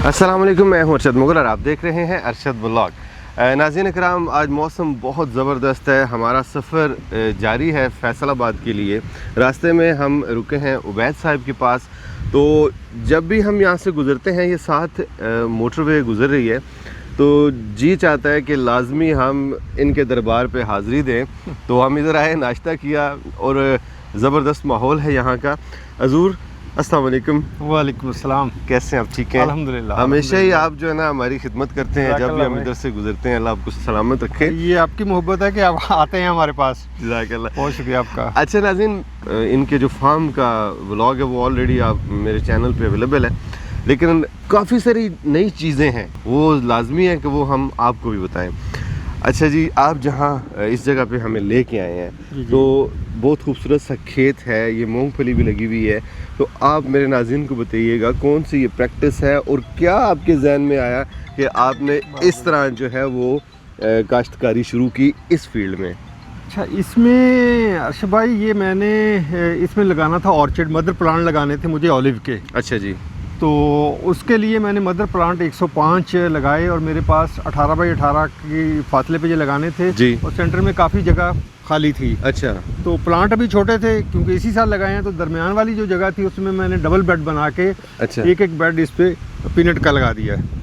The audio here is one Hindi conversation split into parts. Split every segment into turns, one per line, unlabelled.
अस्सलाम वालेकुम, मैं हूं अरशद मुगल और आप देख रहे हैं अरशद व्लॉग। नाज़रीन कराम, आज मौसम बहुत ज़बरदस्त है। हमारा सफ़र जारी है फैसलाबाद के लिए। रास्ते में हम रुके हैं उबैद साहब के पास। तो जब भी हम यहाँ से गुज़रते हैं, ये साथ मोटरवे गुज़र रही है, तो जी चाहता है कि लाजमी हम इनके दरबार पे हाज़िरी दें। तो हम इधर आए, नाश्ता किया और ज़बरदस्त माहौल है यहाँ का। हज़ूर अस्सलाम वालेकुम।
वालेकुम अस्सलाम।
कैसे हैं आप? ठीक हैं
अल्हम्दुलिल्लाह।
हमेशा ही आप जो है ना हमारी खिदमत करते हैं जब भी हम इधर से गुजरते हैं। अल्लाह आपको सलामत रखे।
ये आपकी मोहब्बत है कि आप आते हैं हमारे पास।
जज़ाकल्लाह,
बहुत शुक्रिया आपका।
अच्छा नाज़रीन, इनके जो फार्म का व्लॉग है वो ऑलरेडी आप मेरे चैनल पे अवेलेबल है, लेकिन काफ़ी सारी नई चीज़ें हैं, वो लाजमी है कि वो हम आपको भी बताएं। अच्छा जी, आप जहाँ इस जगह पे हमें लेके आए हैं तो बहुत खूबसूरत सा खेत है, ये मूंगफली भी लगी हुई है। तो आप मेरे नाज़रीन को बताइएगा कौन सी ये प्रैक्टिस है और क्या आपके जहन में आया कि आपने इस तरह जो है वो काश्तकारी शुरू की इस फील्ड में?
अच्छा, इसमें अर्शद भाई ये मैंने इसमें लगाना था ऑर्चिड, मदर प्लांट लगाने थे मुझे ऑलिव के।
अच्छा जी।
तो उसके लिए मैंने मदर प्लांट 105 लगाए और मेरे पास 18 बाई 18 की फासले पे ये लगाने थे
जी।
और सेंटर में काफ़ी जगह खाली थी।
अच्छा।
तो प्लांट अभी छोटे थे क्योंकि इसी साल लगाए हैं, तो दरमियान वाली जो जगह थी उसमें मैंने डबल बेड बना के
अच्छा।
एक बेड इस पे पीनट का लगा दिया है।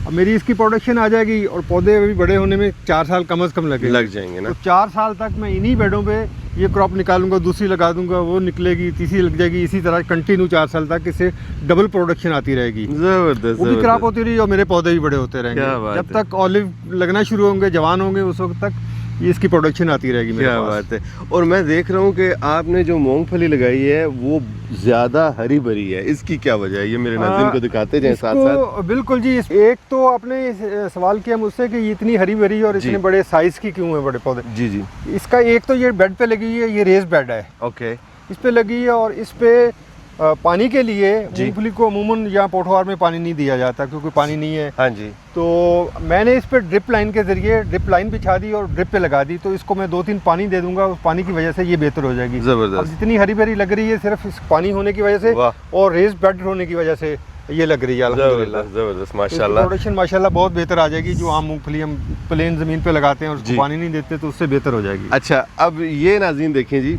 अब मेरी इसकी प्रोडक्शन आ जाएगी और पौधे अभी बड़े होने में 4 साल कम से कम लग
जाएंगे ना।
तो 4 साल तक मैं इन्हीं बेडों पे ये क्रॉप निकालूंगा, दूसरी लगा दूंगा, वो निकलेगी, तीसरी लग जाएगी, इसी तरह कंटिन्यू 4 साल तक इससे डबल प्रोडक्शन आती रहेगी।
जबरदस्त।
वो भी क्रॉप होती रही और मेरे पौधे भी बड़े होते रहेंगे। जब तक ऑलिव लगना शुरू होंगे, जवान होंगे, उस वक्त तक ये इसकी प्रोडक्शन आती रहेगी मेरे पास।
क्या बात है। और मैं देख रहा हूँ कि आपने जो मूंगफली लगाई है वो ज़्यादा हरी भरी है, इसकी क्या वजह है? ये मेरे नाज़रीन को दिखाते जाएं साथ साथ।
बिल्कुल जी। एक तो आपने सवाल किया मुझसे कि ये इतनी हरी भरी और इतने बड़े साइज की क्यों है बड़े पौधे।
जी जी।
इसका एक तो ये बेड पे लगी है, ये रेस बेड है।
ओके।
इस पे लगी है और इस पे पानी के लिए मूंगफली को अमूमन यहाँ पोठवार में पानी नहीं दिया जाता क्योंकि पानी नहीं है।
हाँ जी।
तो मैंने इस पे ड्रिप लाइन के जरिए ड्रिप लाइन बिछा दी और ड्रिप पे लगा दी। तो इसको मैं 2-3 पानी दे दूंगा, उस पानी की वजह से ये बेहतर हो जाएगी।
जबरदस्त।
अब जितनी हरी भरी लग रही है सिर्फ इस पानी होने की वजह से और रेस बेड होने की वजह से ये लग रही है। अल्हम्दुलिल्लाह,
जबरदस्त, माशाल्लाह।
प्रोडक्शन माशाल्लाह बहुत बेहतर आ जाएगी। जो आम मूंगफली हम प्लेन ज़मीन पे लगाते हैं और उसको पानी नहीं देते तो उससे बेहतर हो जाएगी।
अच्छा, अब ये नाज़रीन देखें जी,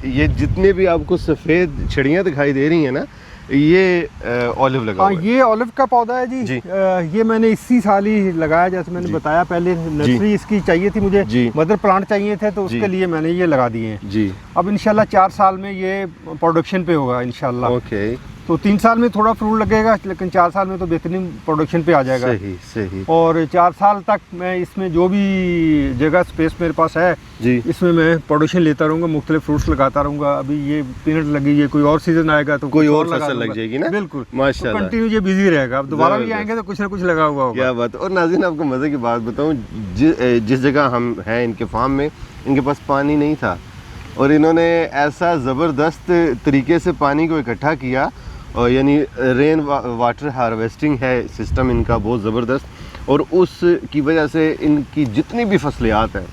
ये जितने भी आपको सफ़ेद छड़ियाँ दिखाई दे रही हैं ना, ये ऑलिव लगा हुआ है।
ये ऑलिव का पौधा है जी। ये मैंने इसी साल ही लगाया, जैसे मैंने बताया पहले। नर्सरी इसकी चाहिए थी मुझे, मदर प्लांट चाहिए थे, तो उसके लिए मैंने ये लगा दिए हैं जी। अब इंशाल्लाह 4 साल में ये प्रोडक्शन पे होगा इंशाल्लाह।
ओके।
तो 3 साल में थोड़ा फ्रूट लगेगा, लेकिन 4 साल में तो बेहतरीन प्रोडक्शन पे आ जाएगा।
सही सही।
और 4 साल तक मैं इसमें जो भी जगह स्पेस मेरे पास है जी, इसमें मैं प्रोडक्शन लेता रहूँगा, मुख्तलिफ फ्रूट्स लगाता रहूँगा। अभी ये पीनट लगी है, कोई और सीजन आएगा तो
कोई और फसल लग जाएगी ना।
बिल्कुल,
माशाल्लाह।
कंटिन्यू ये बिजी रहेगा। अब दोबारा भी आएंगे तो कुछ ना कुछ लगा हुआ होगा।
क्या बात। और नाज़रीन आपको मज़े की बात बताऊँ, जिस जगह हम हैं इनके फार्म में, इनके पास पानी नहीं था और इन्होंने ऐसा ज़बरदस्त तरीके से पानी को इकट्ठा किया, और यानी रेन वाटर हार्वेस्टिंग है सिस्टम इनका बहुत ज़बरदस्त, और उसकी वजह से इनकी जितनी भी फसलियात हैं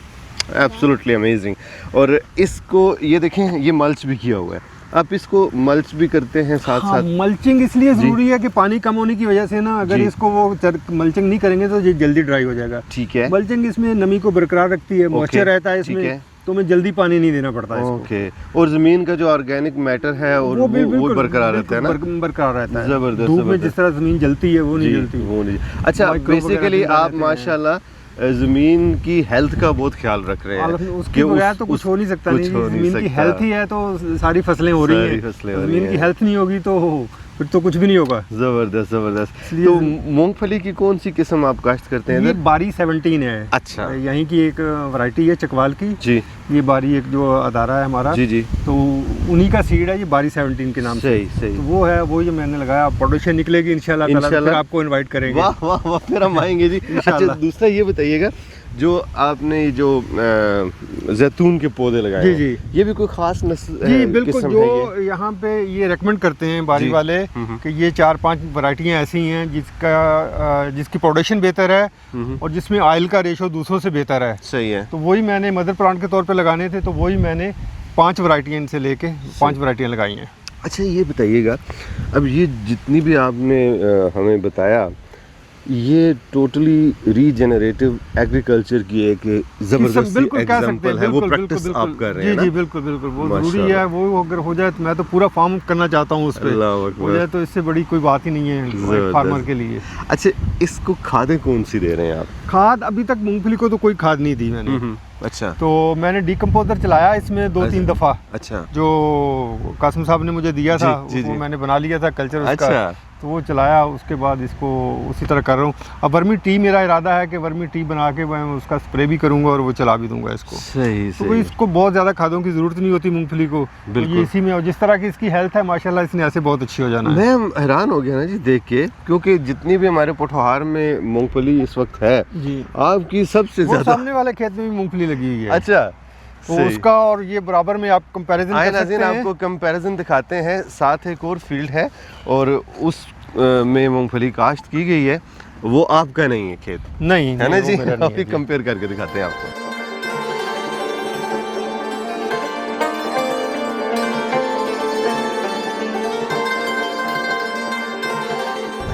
एब्सोल्युटली अमेजिंग। और इसको ये देखें, ये मल्च भी किया हुआ है। आप इसको मल्च भी करते हैं साथ साथ?
मल्चिंग इसलिए ज़रूरी है कि पानी कम होने की वजह से ना, अगर इसको वो मल्चिंग नहीं करेंगे तो ये जल्दी ड्राई हो जाएगा।
ठीक है।
मल्चिंग इसमें नमी को बरकरार रखती है, मॉइस्चर रहता है इसमें, तो मैं जल्दी पानी नहीं देना पड़ता है इसको।
ओके। और जमीन का जो ऑर्गेनिक मैटर है और वो बरकरार रहता है ना।
बरकरार रहता है।
जबरदस्त।
धूप में जिस तरह जमीन जलती है वो नहीं जलती।
वो नहीं। अच्छा, बेसिकली आप माशाल्लाह ज़मीन की हेल्थ का बहुत ख्याल रख रहे हैं।
उसके बगैर तो कुछ हो नहीं सकता। नहीं, ज़मीन की हेल्थ ही है तो सारी फसलें हो रही हैं। ज़मीन की हेल्थ नहीं होगी तो फिर तो कुछ भी नहीं होगा।
जबरदस्त जबरदस्त। तो मूंगफली की कौन सी किस्म आप काश्त करते हैं?
ये बारी 17 है।
अच्छा।
यहीं की एक वैरायटी है चकवाल की जी। ये बारी एक जो अदारा है हमारा जी जी, तो उन्हीं का सीड है ये, बारी 17 के नाम से।
सही सही।
तो वो है, वो ये मैंने लगाया। प्रोडक्शन निकलेगी इंशाल्लाह ताला, फिर आपको इनवाइट करेंगे।
वाह वाह वाह, फिर हम आएंगे जी। अच्छा, दूसरा ये बताइएगा, जो आपने जो जैतून के पौधे लगाए जी जी, ये भी कोई खास
जी बिल्कुल, जो यहाँ पे ये रेकमेंड करते हैं बारी वाले कि ये 4-5 वैरायटियाँ ऐसी हैं जिसकी प्रोडक्शन बेहतर है और जिसमें ऑयल का रेशो दूसरों से बेहतर है।
सही है।
तो वही मैंने मदर प्लांट के तौर पे लगाने थे, तो वही मैंने 5 वैरायटियाँ इनसे लेके 5 वैरायटियाँ लगाई हैं।
अच्छा, ये बताइएगा, अब ये जितनी भी आपने हमें बताया, ये टोटली रीजेनरेटिव एग्रीकल्चर की एक जबरदस्त एग्जांपल है, वो प्रैक्टिस आप कर रहे हैं ना?
जी बिल्कुल बिल्कुल, वो जरूरी है। वो अगर हो जाए तो मैं तो पूरा फार्म करना चाहता हूँ उस पे, हो जाए तो इससे बड़ी कोई बात ही नहीं है फार्मर के लिए।
अच्छा, इसको खादें कौन सी दे रहे हैं आप?
खाद अभी तक मूंगफली को तो कोई खाद नहीं दी मैंने।
अच्छा।
तो मैंने डीकम्पोजर चलाया इसमें 2-3 दफ़ा।
अच्छा।
जो कासिम साहब ने मुझे दिया था वो मैंने बना लिया था कल्चर उसका। अच्छा। तो वो चलाया, उसके बाद इसको उसी तरह कर रहा हूँ। अब वर्मी टी मेरा इरादा है कि वर्मी टी बना के मैं उसका स्प्रे भी करूँगा और वो चला भी दूंगा इसको।
सही
तो इसको बहुत ज़्यादा खादों की ज़रूरत नहीं होती मूंगफली को, तो ये इसी में, और जिस तरह की इसकी हेल्थ है माशाल्लाह इसने ऐसे बहुत अच्छी हो जाना है।
मैं हैरान हो गया ना जी देख के, क्योंकि जितनी भी हमारे पोठोहार में मूंगफली इस वक्त है जी, आपकी सबसे ज़्यादा
सामने वाले खेत में भी मूंगफली लगी हुई है।
अच्छा,
तो उसका और ये बराबर में आप कंपैरिजन कर सकते हैं।
आपको कंपैरिजन दिखाते हैं। साथ एक और फील्ड है और उस में मूंगफली काश्त की गई है, वो आपका नहीं है खेत,
नहीं
है ना जी? अभी कंपेयर करके दिखाते हैं आपको।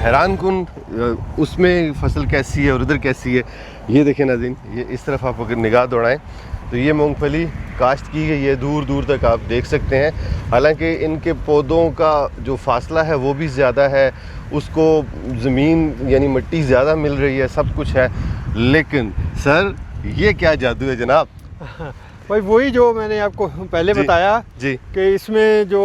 हैरान कुन उसमें फसल कैसी है और उधर कैसी है, ये देखें नाज़रीन। ये इस तरफ आप अगर निगाह दौड़ाएं तो ये मूंगफली काश्त की गई है, दूर दूर तक आप देख सकते हैं। हालांकि इनके पौधों का जो फासला है वो भी ज़्यादा है, उसको ज़मीन यानी मिट्टी ज़्यादा मिल रही है, सब कुछ है। लेकिन सर ये क्या जादू है जनाब?
भाई वही जो मैंने आपको पहले बताया जी, कि इसमें जो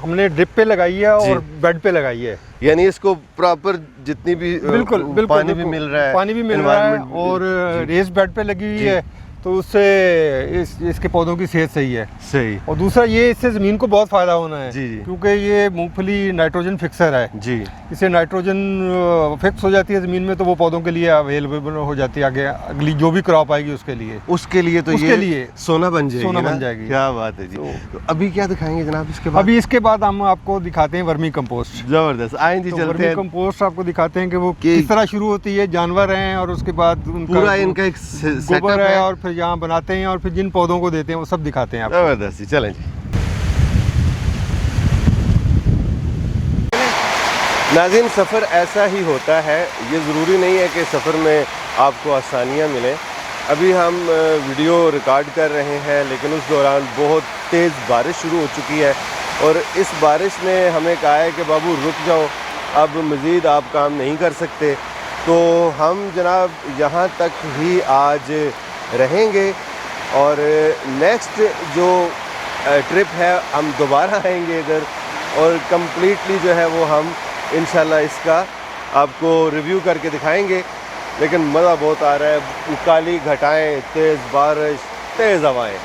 हमने ड्रिप पे लगाई है और बेड पे लगाई है,
यानी इसको प्रॉपर जितनी भी
बिल्कुल
पानी भी मिल रहा है,
पानी भी मिल रहा है और रेस बेड पे लगी हुई है, तो उससे इसके पौधों की सेहत सही है।
सही।
और दूसरा ये इससे ज़मीन को बहुत फ़ायदा होना है
जी,
क्योंकि ये मूंगफली नाइट्रोजन फिक्सर है जी। इससे नाइट्रोजन फिक्स हो जाती है ज़मीन में, तो वो पौधों के लिए अवेलेबल हो जाती है आगे अगली जो भी क्रॉप आएगी उसके लिए तो
उसके लिए सोना बन जाएगी। क्या बात है जी।
तो
अभी क्या दिखाएंगे जनाब इसके बाद?
अभी इसके बाद हम आपको दिखाते हैं वर्मी कंपोस्ट।
जबरदस्त, आए जी चलते हैं।
वर्मी कंपोस्ट आपको दिखाते हैं कि वो किस तरह शुरू होती है। जानवर हैं और उसके बाद
पूरा इनका एक
गोबर है और फिर यहाँ बनाते हैं और फिर जिन पौधों को देते हैं वो सब दिखाते हैं आपको।
जबरदस्त, चलें जी। नाज़रीन, सफ़र ऐसा ही होता है, ये ज़रूरी नहीं है कि सफ़र में आपको आसानियाँ मिलें। अभी हम वीडियो रिकॉर्ड कर रहे हैं, लेकिन उस दौरान बहुत तेज़ बारिश शुरू हो चुकी है और इस बारिश ने हमें कहा है कि बाबू रुक जाओ, अब मज़ीद आप काम नहीं कर सकते। तो हम जनाब यहाँ तक ही आज रहेंगे और नेक्स्ट जो ट्रिप है हम दोबारा आएंगे इधर और कम्प्लीटली जो है वो हम इंशाल्लाह इसका आपको रिव्यू करके दिखाएंगे। लेकिन मज़ा बहुत आ रहा है, काली घटाएं, तेज़ बारिश, तेज़ हवाएं।